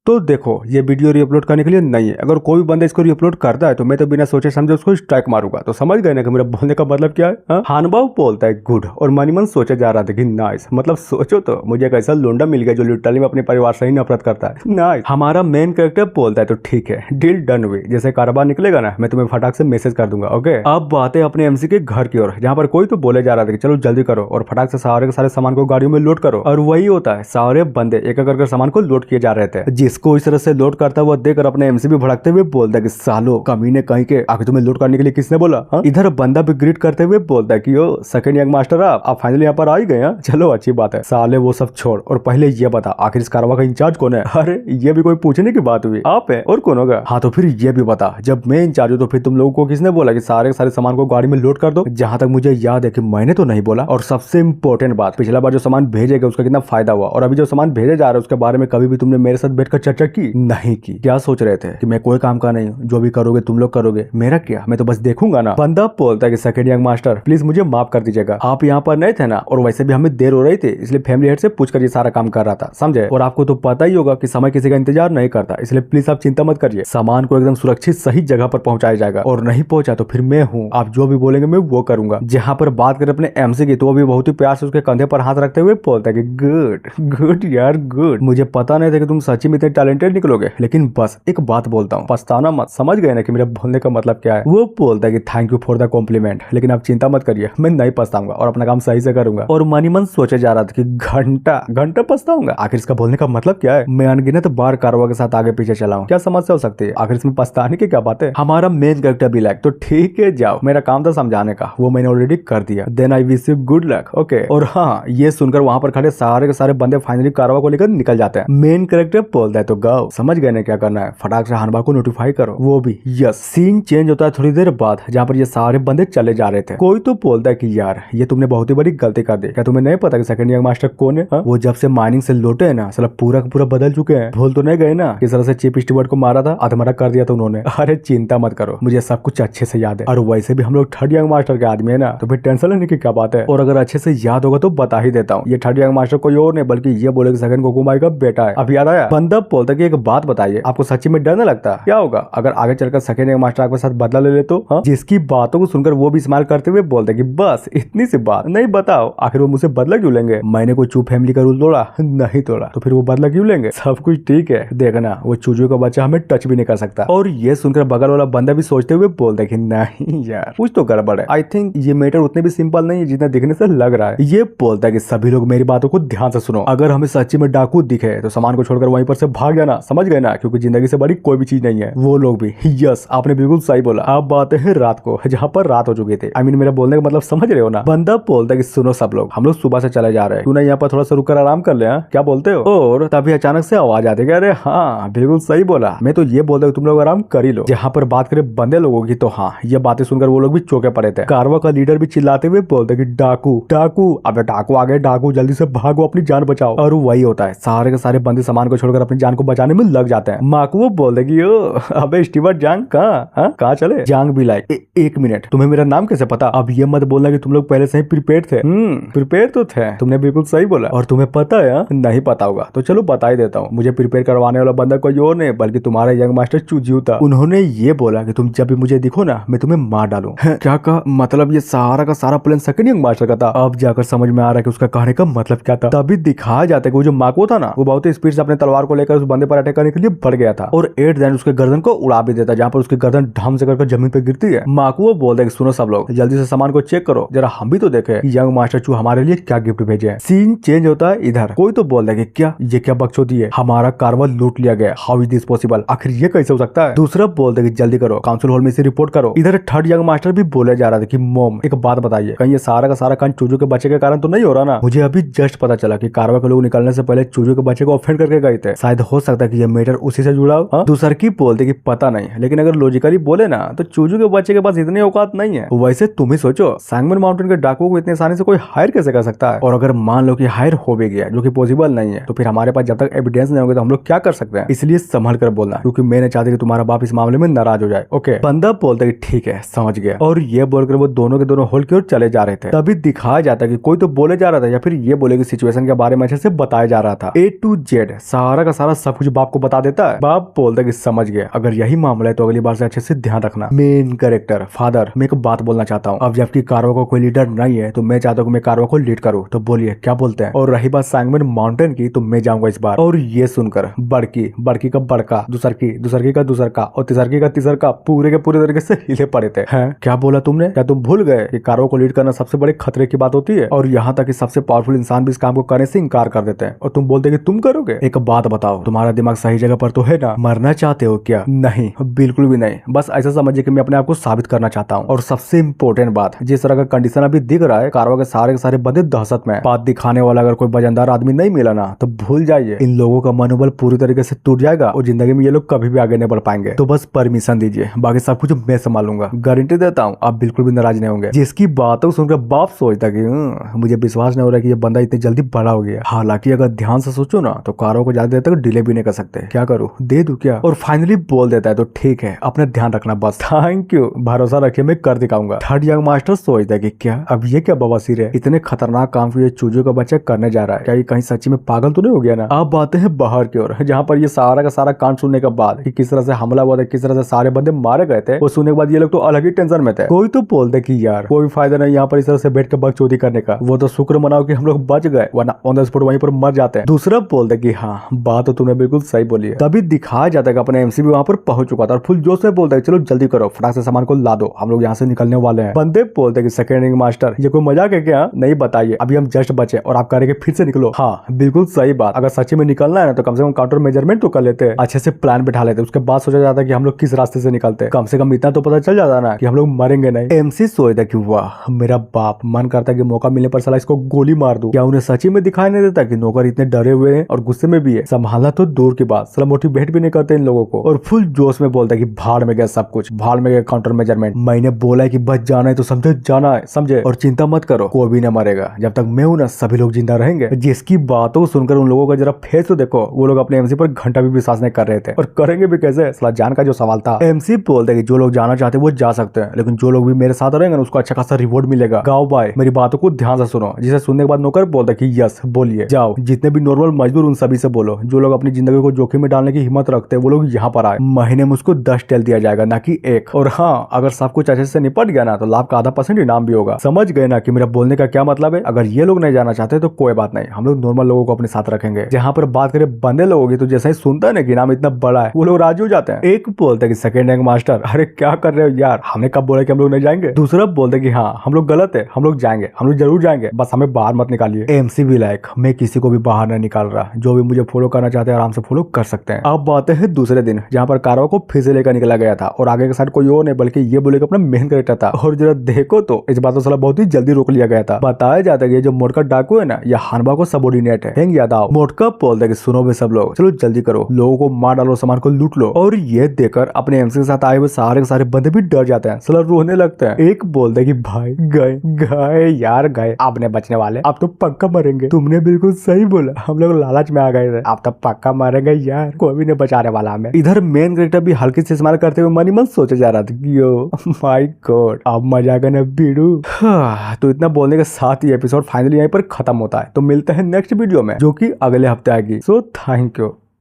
तो देखो ये वीडियो रीअपलोड करने के लिए नहीं है। अगर कोई भी बंदा इसको रीअपलोड करता है तो मैं तो बिना सोचे समझे उसको स्ट्राइक मारूंगा। तो समझ गए ना कि मेरा बोलने का मतलब क्या है। हानबाव बोलता है गुड और मनीमन सोचा जा रहा था कि नाइस। मतलब सोचो तो मुझे एक ऐसा लोंडा मिल गया जो लिटरली में अपने परिवार से ही नफरत करता है। नाइस। हमारा मेन कैरेक्टर बोलता है तो ठीक है डील डन हुई। जैसे कारोबार निकलेगा ना मैं तुम्हें फटाक से मैसेज कर दूंगा। ओके अब बातें अपने एमसी के घर की ओर, जहाँ पर कोई तो बोले जा रहा था कि चलो जल्दी करो और फटाक से सारे के सारे सामान को गाड़ियों में लोड करो। और वही होता है, सारे बंदे एक एक करके सामान को लोड किए जा रहे थे। जिसको इस तरह से लोड करता हुआ देखकर अपने एमसी भी भड़कते हुए बोलता है कि सालो कमीने कहीं के आखिर तुम्हें लोड करने के लिए किसने बोला। इधर बंदा भी ग्रीट करते हुए बोलता है कि ओ सेकंड यंग मास्टर आप फाइनली यहाँ पर आ ही गए। चलो अच्छी बात है। साले वो सब छोड़ और पहले ये बता आखिर इस कारवा का इंचार्ज कौन है। अरे ये भी कोई पूछने की बात हुई, आप है और कौन होगा। हाँ तो फिर ये भी बता जब मैं इंचार्ज हूँ तो फिर तुम लोगों को किसने बोला कि सारे के सारे सामान को गाड़ी में लोड कर दो। जहां तक मुझे याद है कि मैंने तो नहीं बोला। और सबसे इंपॉर्टेंट बात, पिछला बार जो सामान भेजे गए उसका कितना फायदा हुआ और अभी जो सामान भेजे जा रहा है उसके बारे में कभी भी तुमने मेरे साथ बैठकर चर्चा की नहीं की। क्या सोच रहे थे कि मैं कोई काम का नहीं हूँ, जो भी करोगे तुम लोग करोगे, मेरा क्या, मैं तो बस देखूंगा ना। बंदा बोलता है कि सेकंड यंग मास्टर प्लीज मुझे माफ कर दीजिएगा, आप यहाँ पर नहीं थे ना और वैसे भी हमें देर हो रही थी इसलिए फैमिली हेड से पूछकर ये सारा काम कर रहा था, समझे। और आपको तो पता ही होगा कि समय किसी का इंतजार नहीं करता, इसलिए प्लीज आप चिंता मत करिए, सामान को एकदम सुरक्षित सही जगह पर पहुंचाया जाएगा और नहीं पहुंचा तो फिर मैं हूँ, आप जो भी बोलेंगे मैं वो करूंगा। जहाँ पर बात करें अपने एमसी की तो वो भी बहुत ही प्यार से उसके कंधे पर हाथ रखते हुए बोलता है कि गुड गुड यार गुड, मुझे पता नहीं था कि तुम सच्ची में इतने टैलेंटेड निकलोगे, लेकिन बस एक बात बोलता हूँ पछताना मत। समझ गए ना कि मेरे बोलने का मतलब क्या है। वो बोलता है कि thank you for the compliment, लेकिन आप चिंता मत करिए मैं नहीं पछताऊंगा और अपना काम सही से करूंगा। और मनी मन सोचे जा रहा था कि घंटा घंटा पछताऊंगा, आखिर इसका बोलने का मतलब क्या है। मैं अनगिनत बार कारवा के साथ आगे पीछे चला हूँ, क्या समस्या हो सकती है, आखिर इसमें पछताने की क्या बात है। हमारा मेन कैरेक्टर भी लाइक तो ठीक है जाओ, मेरा काम था समझाने का, वो मैंने ऑलरेडी कर दिया, then I wish you good luck. Okay और हाँ ये सुनकर वहां पर खड़े सारे के सारे बंदे फाइनली कारवा को लेकर निकल जाते हैं। मेन कैरेक्टर बोलता है तो गाओ, समझ गए ना क्या करना है, फटाक से हानबा को नोटिफाई करो। वो भी यस। सीन चेंज होता है थोड़ी देर बाद जहाँ पर ये सारे बंदे चले जा रहे थे। कोई तो बोलता है कि यार ये तुमने बहुत ही बड़ी गलती कर दी, क्या तुम्हें नहीं पता कि सेकंड यंग मास्टर कौन है। वो जब से माइनिंग से लौटे है ना साला पूरा का पूरा बदल चुके हैं, भूल तो नहीं गए ना किस तरह से चीफ स्टीवर्ड को मारा था, अधमरा कर दिया था उन्होंने। अरे चिंता मत करो मुझे सब कुछ अच्छे से याद है और वैसे भी हम लोग थर्ड यंग मास्टर के आदमी है ना, तो फिर टेंशन लेने की क्या बात है। और अगर अच्छे से याद होगा तो बता ही देता हूँ, ये थर्ड यंग मास्टर कोई और नहीं बल्कि ये बोले सेकंड गोकुमाई का बेटा है। अब याद आया। बंदा बोलता है कि एक बात बताइए, आपको सच्ची में डर नहीं लगता क्या होगा अगर आगे चलकर सेकंड यंग मास्टर आपके साथ बदला ले ले तो। जिसकी बातों को सुनकर वो भी इस्तेमाल करते हुए बोलते हैं कि बस इतनी सी बात, नहीं बताओ आखिर वो मुझसे बदला क्यों लेंगे, मैंने कोई चू फैमिली का रूल तोड़ा नहीं तोड़ा तो फिर वो बदला क्यों लेंगे, सब कुछ ठीक है देखना वो चूजू का बच्चा हमें टच भी नहीं कर सकता। और ये सुनकर बगल वाला बंदा भी सोचते हुए बोलता है कि नहीं यार कुछ तो गड़बड़ है, आई थिंक ये मैटर उतने भी सिंपल नहीं है जितना दिखने से लग रहा है। ये बोलता है कि सभी लोग मेरी बातों को ध्यान से सुनो, अगर हमें सच्ची में डाकू दिखे तो सामान को छोड़कर वहीं पर से भाग जाना, समझ गए ना, क्योंकि जिंदगी से बड़ी कोई भी चीज नहीं है। वो लोग भी यस आपने बिल्कुल सही बोला। अब बात है रात को जहाँ पर रात हो चुकी थी, आई मीन मेरा बोलने का मतलब समझ रहे हो ना। बंदा बोलता है कि सुनो सब लोग हम लोग सुबह से चले जा रहे हैं, क्यों ना यहाँ पर थोड़ा सा रुक कर आराम कर ले, क्या बोलते हो। और तभी अचानक से आवाज आती है अरे हाँ बिल्कुल सही बोला, मैं तो ये बोलता हूँ तुम लोग आराम कर ही लो। जहाँ पर बात करें बंदे लोगों की तो हाँ ये बातें सुनकर वो लोग भी चौंके पड़े थे। कारवा का लीडर भी चिल्लाते हुए बोलते कि डाकू डाकू, अबे डाकू आ गए, डाकू जल्दी से भागो अपनी जान बचाओ। और वही होता है, सारे के सारे बंदे सामान को छोड़कर अपनी जान को बचाने में लग जाते हैं। माकू वो बोलते कि अबे स्टीवर्ट जांग कहाँ चले। जांग भी लाइक एक मिनट तुम्हें मेरा नाम कैसे पता। अब ये मत बोलना कि तुम लोग पहले से ही प्रिपेयर थे। प्रिपेयर तो थे, तुमने बिल्कुल सही बोला। और तुम्हें पता है नहीं पता होगा तो चलो बता ही देता हूँ, मुझे प्रिपेयर करवाने वाला बंदा कोई और नहीं बल्कि तुम्हारा यंग मास्टर चूजियो था। उन्होंने ये बोला कि तुम जब भी मुझे दिखो ना मैं तुम्हें मार डालूं। क्या कहा, मतलब ये सारा का सारा प्लान सेकंड यंग मास्टर का था। अब जाकर समझ में आ रहा है कि उसका कहने का मतलब क्या था। तभी दिखाया जाता है कि वो जो माको था ना वो बहुत ही स्पीड से अपने तलवार को लेकर उस बंदे पर अटैक करने के लिए बढ़ गया था और एट दैन उसके गर्दन को उड़ा भी देता, जहाँ पर उसकी गर्दन ढम से करके जमीन पे गिरती है। माको बोलता है कि सुनो सब लोग जल्दी से सामान को चेक करो, जरा हम भी तो देखे यंग मास्टर चू हमारे लिए क्या गिफ्ट भेजे हैं। सीन चेंज होता है इधर, कोई तो बोलता है कि क्या ये क्या बकचोदी है, हमारा कारवा लूट लिया गया, हाउ इज दिस पॉसिबल, आखिर ये कैसे हो सकता है। दूसरा बोलता है कि जल्दी करो काउंसिल हॉल में से रिपोर्ट करो। इधर थर्ड यंग मास्टर भी बोले जा रहा था कि मॉम एक बात बताइए, कहीं ये सारा का सारा कांड चूजू के बच्चे के कारण तो नहीं हो रहा ना। मुझे अभी जस्ट पता चला कि कारवा के लोग निकलने से पहले चूजू के बच्चे को ऑफेंड करके गए थे, शायद हो सकता है कि ये मैटर उसी से जुड़ा हो। दूसर की बोलते कि पता नहीं, लेकिन अगर लॉजिकली बोले ना तो चूजू के बच्चे के पास इतनी औकात नहीं है। वैसे तुम ही सोचो सैंगमन माउंटेन के डाकुओं को इतने आसानी से कोई हायर कैसे कर सकता है, और अगर मान लो कि हायर हो भी गया जो कि पॉसिबल नहीं है तो फिर हमारे पास जब तक एविडेंस नहीं होगा तो हम लोग क्या कर सकते हैं। इसलिए संभल कर बोलना, क्योंकि मैं नहीं चाहती कि तुम्हारा बाप इस मामले में नाराज हो जाए। ओके बंदा बोलता है कि ठीक है समझ गया, और ये बोलकर वो दोनों के दोनों हॉल की ओर चले जा रहे थे। तभी दिखाया जाता है कि कोई तो बोले जा रहा था या फिर ये बोले कि सिचुएशन के बारे में अच्छे से बताया जा रहा था। A to Z सारा का सारा सारा सब कुछ बाप को बता देता है। बाप बोलता है कि समझ गया, अगर यही मामला है तो अगली बार से अच्छे से ध्यान रखना। मेन कैरेक्टर फादर, मैं एक बात बोलना चाहता हूँ, अब जबकि कारवा का कोई लीडर नहीं है तो मैं चाहता हूँ मैं कारवा को लीड करूँ, तो बोलिए क्या बोलते हैं। और रही बात सैंगमन माउंटेन की, तो मैं जाऊंगा इस बार। और ये सुनकर बड़की का बड़का, दूसरकी का दूसरका और तीसरकी का तीसरका पूरे के पूरे तरीके से हिले पड़े थे। हैं? क्या बोला तुमने? क्या तुम भूल गए कि कारवा को लीड करना सबसे बड़े खतरे की बात होती है, और यहाँ तक कि सबसे पावरफुल इंसान भी इस काम को करने से इनकार कर देते हैं, और तुम बोलते कि तुम करोगे। एक बात बताओ, तुम्हारा दिमाग सही जगह पर तो है ना? मरना चाहते हो क्या? नहीं, बिल्कुल भी नहीं। बस ऐसा समझिए कि मैं अपने आप को साबित करना चाहता हूँ। और सबसे इम्पोर्टेंट बात, जिस तरह का कंडीशन अभी दिख रहा है, कारवा के सारे बंदे दहशत में। बात दिखाने वाला अगर कोई वजनदार आदमी नहीं मिला ना, तो भूल जाइए, इन लोगों का मनोबल पूरी तरीके से टूट जाएगा और जिंदगी में ये लोग कभी भी आगे नहीं बढ़ पाएंगे। तो बस परमिशन दीजिए, बाकी सब कुछ मैं संभालूंगा, गारंटी देता हूँ आप बिल्कुल भी नाराज नहीं होंगे। जिसकी बातों सुनकर बाप सोचता कि मुझे विश्वास नहीं हो रहा कि ये बंदा इतनी जल्दी बड़ा हो गया। हालांकि अगर ध्यान से सोचो ना, तो कारवा को ज्यादा देर तक डिले भी नहीं कर सकते। क्या करूँ, दे दूं क्या? और फाइनली बोल देता है, तो ठीक है, अपना ध्यान रखना बस। थैंक यू, भरोसा रखिए, मैं कर दिखाऊंगा। थर्ड यंग मास्टर सोचता है कि क्या अब ये क्या बवासीर है, इतने खतरनाक काम को ये चूजों का बच्चा करने जा रहा है, क्या ये कहीं सच्ची में पागल तो नहीं हो गया ना? अब आते हैं बाहर की ओर, जहाँ पर ये सारा का सारा कांड सुनने के बाद कि किस तरह से हमला हुआ था, किस तरह से सारे बंदे मारे गए थे, वो सुनने के बाद ये लोग तो अलग ही टेंशन में थे। कोई तो बोलते कि यार कोई फायदा नहीं यहाँ पर इस तरह से बैठ के बकचोदी करने का, वो तो शुक्र मनाओ कि हम लोग बच गए, वरना ऑन द स्पॉट वहीं पर मर जाते हैं। दूसरा बोलते कि हाँ, बात तो तुमने बिल्कुल सही बोली है। तभी दिखाया जाता है कि अपने एमसी भी वहां पर पहुंच चुका था और फुल जोश में बोलता है चलो जल्दी करो, फटाक से सामान को ला दो, हम लोग यहाँ से निकलने वाले हैं। बंदे बोलते कि सेकंड रिंग मास्टर, ये कोई मजाक है क्या? नहीं बताइए, अभी हम जस्ट बचे और आप करेंगे फिर से निकलो। हाँ बिल्कुल सही बात, अगर सच्ची में निकलना है ना तो कम से कम काउंटर मेजरमेंट तो कर लेते हैं, अच्छे से प्लान बिठा लेते, उसके बाद सोचा जाता है कि हम लोग किस रास्ते से निकलते हैं, कम से कम इतना तो पता चल जाता ना कि हम लोग मरेंगे नहीं। एमसी सोचता कि वाह मेरा बाप, मन करता है कि मौका मिलने पर साला इसको गोली मार दूं। क्या उन्हें सच्ची में दिखाई नहीं देता कि नौकर इतने डरे हुए हैं और गुस्से में भी है, संभालना तो दूर की बात, साला मोटिवेट भी नहीं करते इन लोगों को। और फुल जोश में बोलता है कि भाड़ में गया सब कुछ, भाड़ में गया काउंटर मेजरमेंट, मैंने बोला है कि बच जाना है तो समझे जाना है, समझे, और चिंता मत करो, कोई भी न मरेगा, जब तक मैं हूं ना सभी लोग जिंदा रहेंगे। जिसकी बातों सुनकर उन लोगों का जरा फेस तो देखो, वो लोग अपने एमसी पर घंटा भी विश्वास नहीं कर रहे थे, और करेंगे भी कैसे, साला जान का जो सवाल था। एमसी बोलते कि जो लोग जाना चाहते हैं वो जा सकते हैं, लेकिन जो लोग भी मेरे साथ रहेंगे ना उसको अच्छा खासा रिवॉर्ड मिलेगा। गाओ भाई मेरी बातों को ध्यान से सुनो। जिसे सुनने के बाद नौकर बोलता कि यस बोलिए, जाओ जितने भी नॉर्मल मजदूर उन सभी से बोलो, जो लोग अपनी जिंदगी को जोखिम में डालने की हिम्मत रखते हैं वो लोग यहाँ पर आए, महीने में उसको 10 टेल दिया जाएगा ना कि 1। और हाँ, अगर सब कुछ अच्छे से निपट गया ना तो लाभ का आधा % इनाम भी होगा। समझ गए ना कि मेरा बोलने का क्या मतलब है? अगर ये लोग नहीं जाना चाहते तो कोई बात नहीं, हम लोग नॉर्मल लोगों को अपने साथ रखेंगे। जहाँ पर बात करें बंदे लोगों की, तो जैसे ही सुनता है ना कि नाम इतना बड़ा है, वो लोग राजी हो जाते हैं। एक बोलते कि सेकंड रैंक मास्टर, अरे क्या कर रहे हो यार, हमने कब बोला कि हम लोग नहीं जाएंगे? दूसरा बोलते कि हाँ हम लोग गलत है, हम लोग जाएंगे, हम लोग जरूर जाएंगे, बस हमें बाहर मत निकालिए। एमसी भी लाइक, मैं किसी को भी बाहर नहीं निकाल रहा, जो भी मुझे फॉलो करना चाहते हैं आराम से फॉलो कर सकते हैं। अब आते हैं दूसरे दिन, जहाँ पर कारवा को फिर से लेकर निकला गया था, और आगे के साइड कोई और नहीं बल्कि ये बोले अपना मेन कैरेक्टर था। और जरा देखो तो इस बात को साला बहुत ही जल्दी रोक लिया गया था। बताया जाता है कि जो मोटका डाकू है ना, ये हानबा को सबऑर्डिनेट है। याद आओ, मोटका बोलता है कि सुनो भी सब लोग, चलो जल्दी करो, लोगों को मार डालो, सामान को लूट लो। और ये देखकर अपने एमसी के साथ आए हुए सारे के सारे बंदे भी डर जाते हैं, साला रोने लगते हैं। एक बोलता है कि भाई गए गए यार गए, अब नहीं बचने वाले, अब तो पक्का मरेंगे। तुमने बिल्कुल सही बोला, हम लोग लालच में आ गए थे, अब तो पक्का मरेंगे यार, कोई भी नहीं बचाने वाला हमें। इधर मेन कैरेक्टर भी हल्की से स्माइल करते हुए मन ही मन सोचा जा रहा था कि यो माय गॉड, अब मजा आएगा ना बीड़ू। तो इतना बोलने के साथ ही एपिसोड फाइनली यहीं पर खत्म होता है। तो मिलते हैं नेक्स्ट वीडियो में, जो कि अगले हफ्ते आएगी। So thank you.